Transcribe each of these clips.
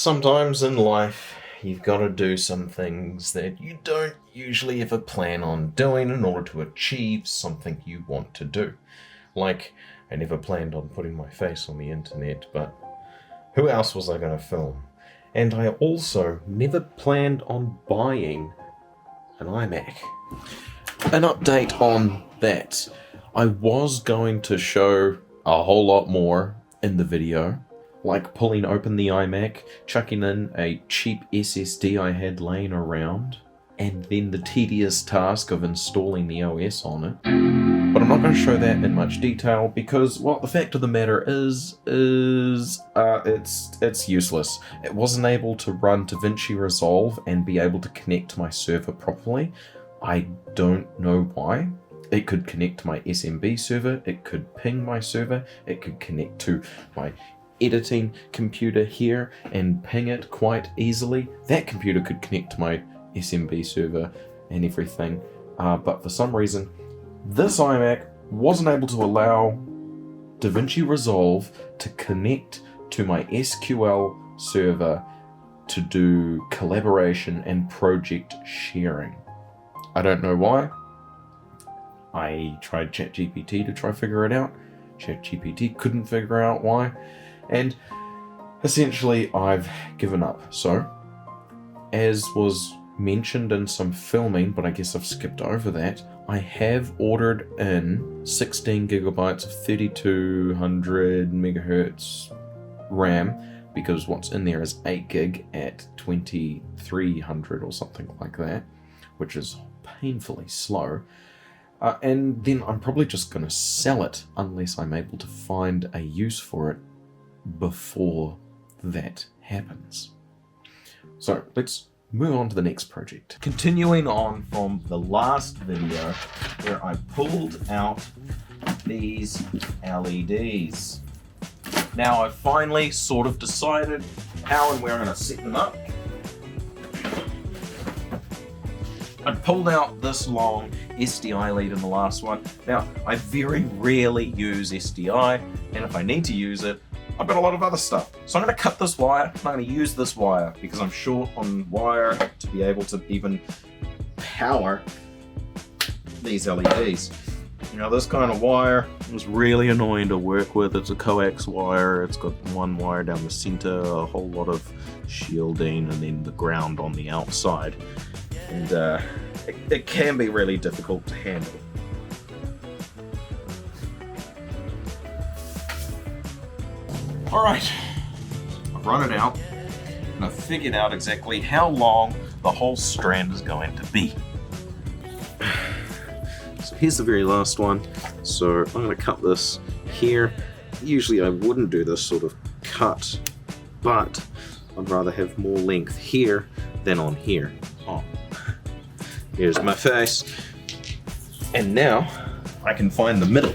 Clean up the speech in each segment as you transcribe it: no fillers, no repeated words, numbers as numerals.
Sometimes in life, you've got to do some things that you don't usually ever plan on doing in order to achieve something you want to do. Like, I never planned on putting my face on the internet, but who else was I going to film? And I also never planned on buying an iMac. An update on that. I was going to show a whole lot more in the video, like pulling open the iMac, chucking in a cheap SSD I had laying around, and then the tedious task of installing the OS on it. But I'm not going to show that in much detail because, well, the fact of the matter is it's useless. It wasn't able to run DaVinci Resolve and be able to connect to my server properly. I don't know why. It could connect to my SMB server, it could ping my server, it could connect to my editing computer here and ping it quite easily. That computer could connect to my SMB server and everything, but for some reason this iMac wasn't able to allow DaVinci Resolve to connect to my SQL server to do collaboration and project sharing. I don't know why. I tried ChatGPT to try figure it out. ChatGPT couldn't figure out why. And essentially I've given up. So, as was mentioned in some filming, but I guess I've skipped over that, I have ordered in 16 gigabytes of 3200 megahertz RAM, because what's in there is 8 gig at 2300 or something like that, which is painfully slow. And then I'm probably just going to sell it unless I'm able to find a use for it before that happens. So let's move on to the next project. Continuing on from the last video where I pulled out these LEDs. Now I've finally sort of decided how and where I'm going to set them up. I pulled out this long SDI lead in the last one. Now, I very rarely use SDI, and if I need to use it, I've got a lot of other stuff. So I'm going to cut this wire, and I'm going to use this wire, because I'm short on wire to be able to even power these LEDs. You know, this kind of wire is really annoying to work with. It's a coax wire, it's got one wire down the center, a whole lot of shielding, and then the ground on the outside. And it can be really difficult to handle. Alright, I've run it out, and I've figured out exactly how long the whole strand is going to be. So here's the very last one. So I'm going to cut this here. Usually I wouldn't do this sort of cut, but I'd rather have more length here than on here. Oh. Here's my face, and now I can find the middle.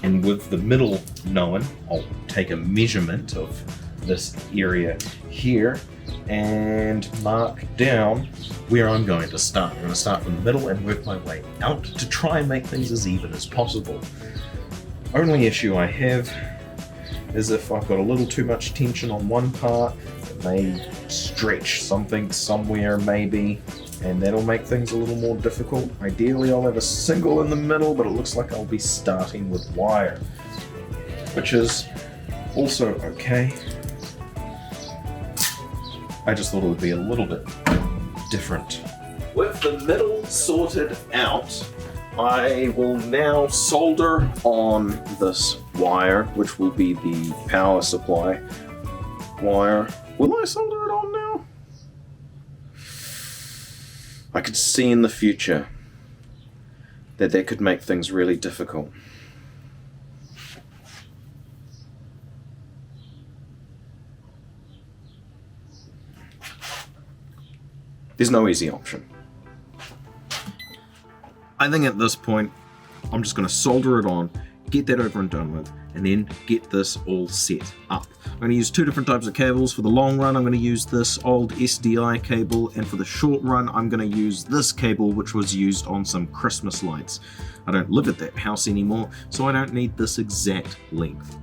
And with the middle known, I'll take a measurement of this area here and mark down where I'm going to start. I'm going to start from the middle and work my way out to try and make things as even as possible. Only issue I have is if I've got a little too much tension on one part, it may stretch something somewhere maybe, and that'll make things a little more difficult. Ideally I'll have a single in the middle, but it looks like I'll be starting with wire, which is also okay. I just thought it would be a little bit different. With the middle sorted out, I will now solder on this wire, which will be the power supply wire. Will I solder it on now? I could see in the future that could make things really difficult. There's no easy option. I think at this point, I'm just going to solder it on, get that over and done with, and then get this all set up. I'm going to use two different types of cables. For the long run, I'm going to use this old SDI cable, and for the short run, I'm going to use this cable, which was used on some Christmas lights. I don't live at that house anymore, so I don't need this exact length.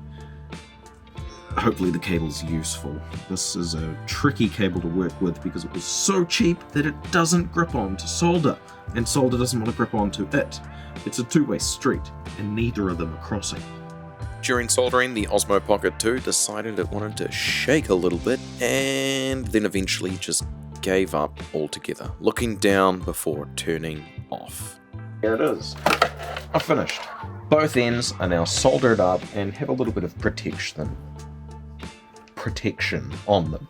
hopefully the cable's useful. This is a tricky cable to work with because it was so cheap that it doesn't grip onto solder, and solder doesn't want to grip onto it. It's a two-way street, and neither of them are crossing. During soldering, the Osmo Pocket 2 decided it wanted to shake a little bit, and then eventually just gave up altogether, looking down before turning off. Here it is. I'm finished. Both ends are now soldered up and have a little bit of protection on them.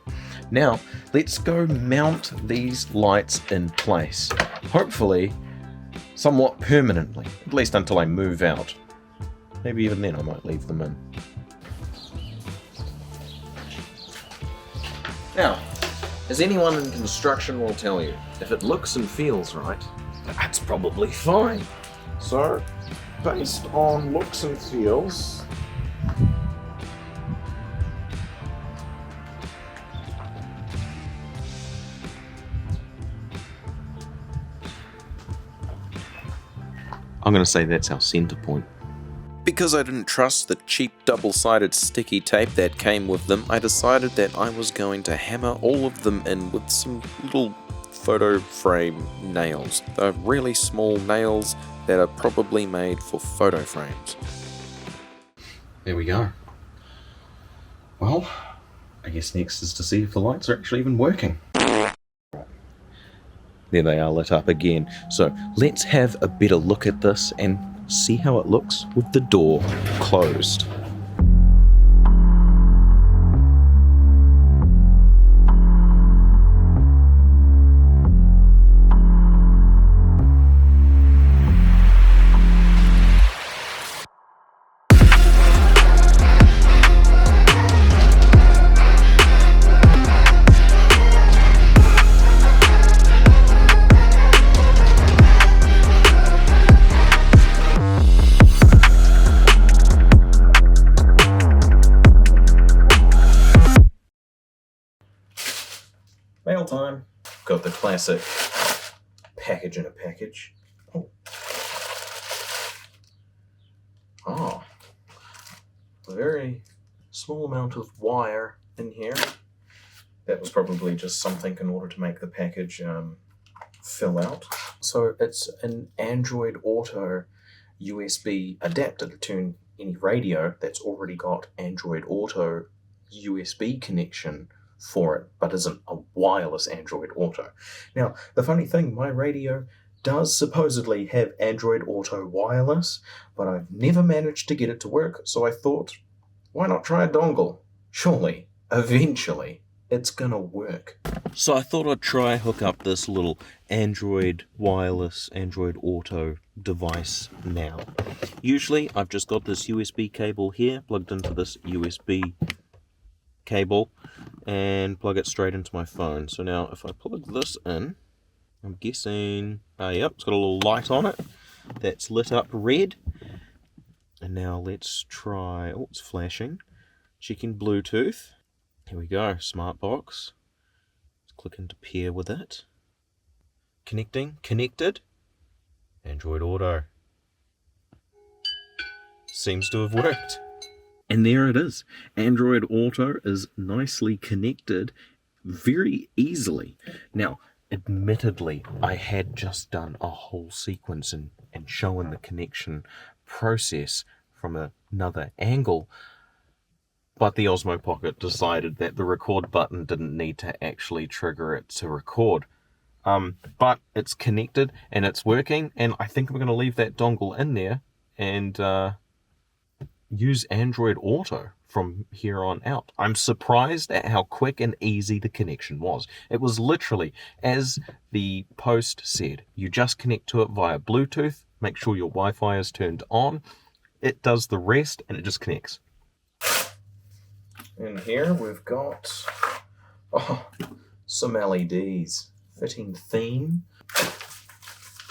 Now, let's go mount these lights in place. Hopefully, somewhat permanently, at least until I move out. Maybe even then I might leave them in. Now, as anyone in construction will tell you, if it looks and feels right, that's probably fine. So, based on looks and feels, I'm going to say that's our center point. Because I didn't trust the cheap double-sided sticky tape that came with them, I decided that I was going to hammer all of them in with some little photo frame nails. They're really small nails that are probably made for photo frames. There we go. Well, I guess next is to see if the lights are actually even working. There they are, lit up again. So let's have a better look at this and see how it looks with the door closed. Mail time. Got the classic package in a package. Oh. A very small amount of wire in here. That was probably just something in order to make the package fill out. So it's an Android Auto USB adapter to turn any radio that's already got Android Auto USB connection for it, but isn't a wireless Android Auto. Now, the funny thing, my radio does supposedly have Android Auto wireless, but I've never managed to get it to work, so I thought, why not try a dongle? Surely, eventually, it's gonna work. So I thought I'd try hook up this little Android wireless Android Auto device now. Usually, I've just got this USB cable here plugged into this USB cable and plug it straight into my phone. So now if I plug this in, I'm guessing, yep, it's got a little light on it that's lit up red. And now let's try, oh, it's flashing, checking Bluetooth. Here we go, smart box. Let's click into pair with it. Connecting, connected. Android Auto. Seems to have worked. And there it is. Android Auto is nicely connected very easily. Now, admittedly, I had just done a whole sequence and shown the connection process from another angle, but the Osmo Pocket decided that the record button didn't need to actually trigger it to record. But it's connected and it's working, and I think I'm going to leave that dongle in there and use Android Auto from here on out. I'm surprised at how quick and easy the connection was. It was literally, as the post said, you just connect to it via Bluetooth, make sure your Wi-Fi is turned on, it does the rest, and it just connects. And here we've got some LEDs, fitting theme,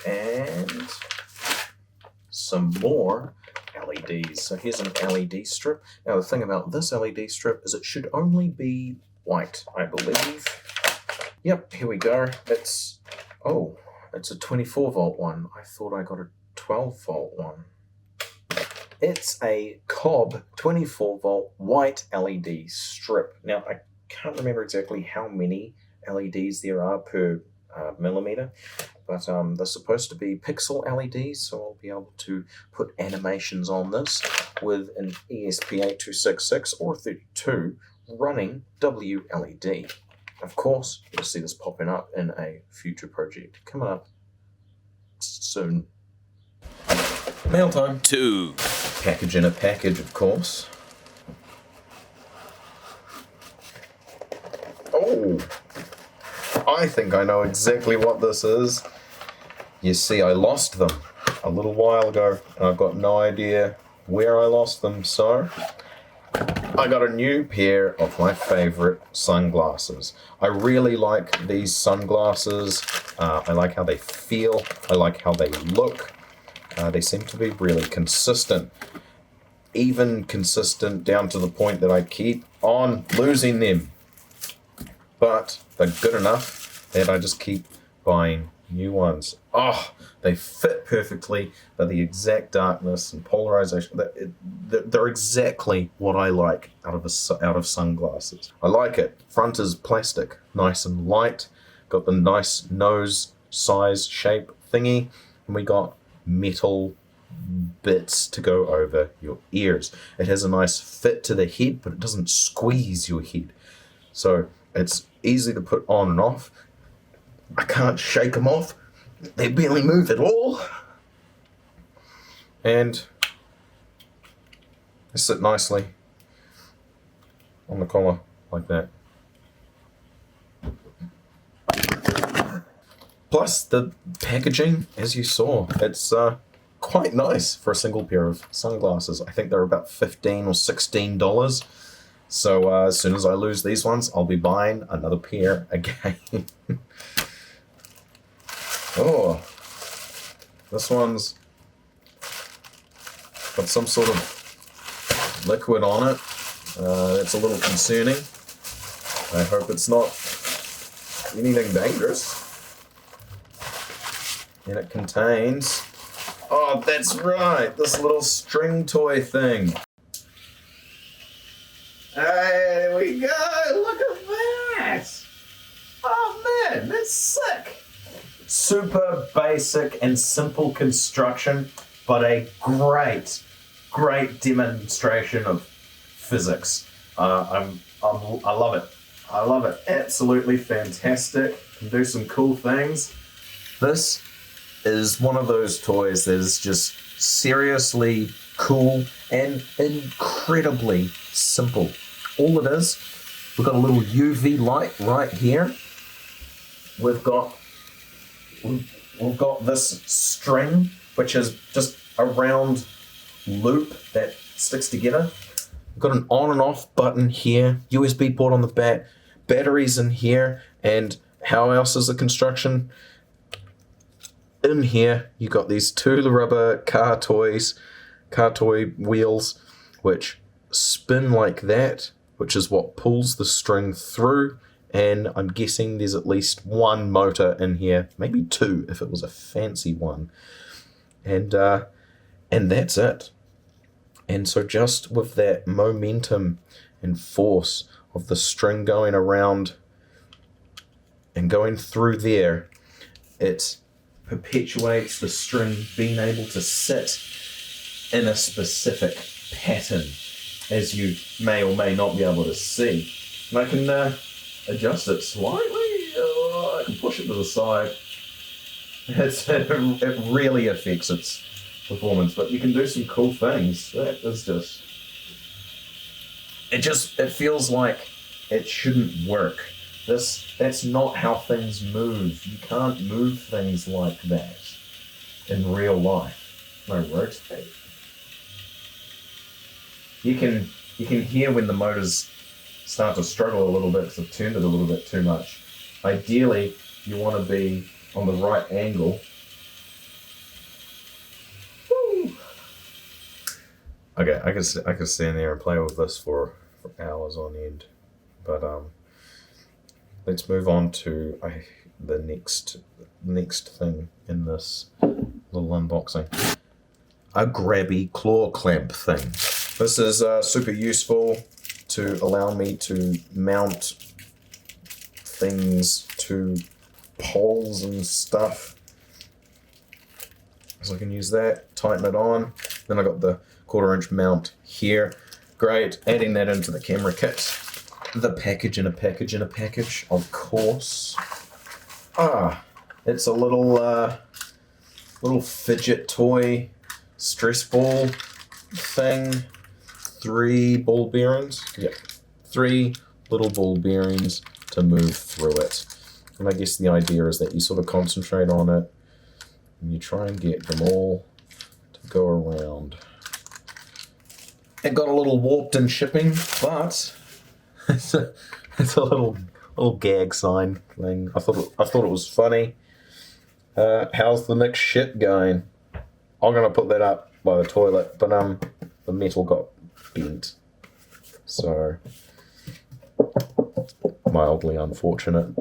and some more LEDs. So here's an LED strip. Now the thing about this LED strip is it should only be white, I believe. Yep, here we go. It's a 24 volt one. I thought I got a 12 volt one. It's a Cobb 24-volt white LED strip. Now, I can't remember exactly how many LEDs there are per millimeter, but they're supposed to be pixel LEDs, so I'll be able to put animations on this with an ESP8266 or 32 running WLED. Of course, you'll see this popping up in a future project coming up soon. Mail time. 2. Package in a package, of course. Oh! I think I know exactly what this is. You see, I lost them a little while ago, and I've got no idea where I lost them, so I got a new pair of my favorite sunglasses. I really like these sunglasses. I like how they feel. I like how they look. They seem to be really consistent. Even consistent down to the point that I keep on losing them. But they're good enough that I just keep buying new ones. Oh, they fit perfectly. They're the exact darkness and polarization. They're exactly what I like out of sunglasses. I like it. Front is plastic, nice and light. Got the nice nose size shape thingy. And we got metal bits to go over your ears. It has a nice fit to the head, but it doesn't squeeze your head. So it's easy to put on and off. I can't shake them off. They barely move at all. And they sit nicely on the collar like that. Plus the packaging, as you saw, it's quite nice for a single pair of sunglasses. I think they're about $15 or $16. So as soon as I lose these ones, I'll be buying another pair again. Oh, this one's got some sort of liquid on it. It's a little concerning. I hope it's not anything dangerous. And it contains, oh, that's right, this little string toy thing. Hey, there we go, look at that! Oh man, that's sick! Super basic and simple construction, but a great demonstration of physics. I love it. I love it. Absolutely fantastic. Can do some cool things. This is one of those toys that is just seriously cool and incredibly simple. All it is, we've got a little UV light right here. We've got this string, which is just a round loop that sticks together. We've got an on and off button here, USB port on the back, batteries in here, and how else is the construction? In here, you got these two rubber car toy wheels, which spin like that, which is what pulls the string through. And I'm guessing there's at least one motor in here, maybe two if it was a fancy one. And that's it. And so just with that momentum and force of the string going around and going through there, it perpetuates the string being able to sit in a specific pattern, as you may or may not be able to see. And I can adjust it slightly. I can push it to the side. It really affects its performance, but you can do some cool things. That is it feels like it shouldn't work. That's not how things move. You can't move things like that in real life. No, rotate. You can hear when the motors start to struggle a little bit because I've turned it a little bit too much. Ideally, you want to be on the right angle. Woo! Okay, I could stand there and play with this for hours on end, but let's move on to the next thing in this little unboxing. a grabby claw clamp thing. This is super useful to allow me to mount things to poles and stuff. So I can use that, tighten it on. Then I got the 1/4" mount here. Great, adding that into the camera kit. The package in a package in a package, of course. It's a little fidget toy stress ball thing. 3 ball bearings. Yep, 3 little ball bearings to move through it. And I guess the idea is that you sort of concentrate on it and you try and get them all to go around. It got a little warped in shipping, but it's a little gag sign thing. I thought it was funny. How's the mixed shit going? I'm gonna put that up by the toilet, but the metal got bent, so mildly unfortunate.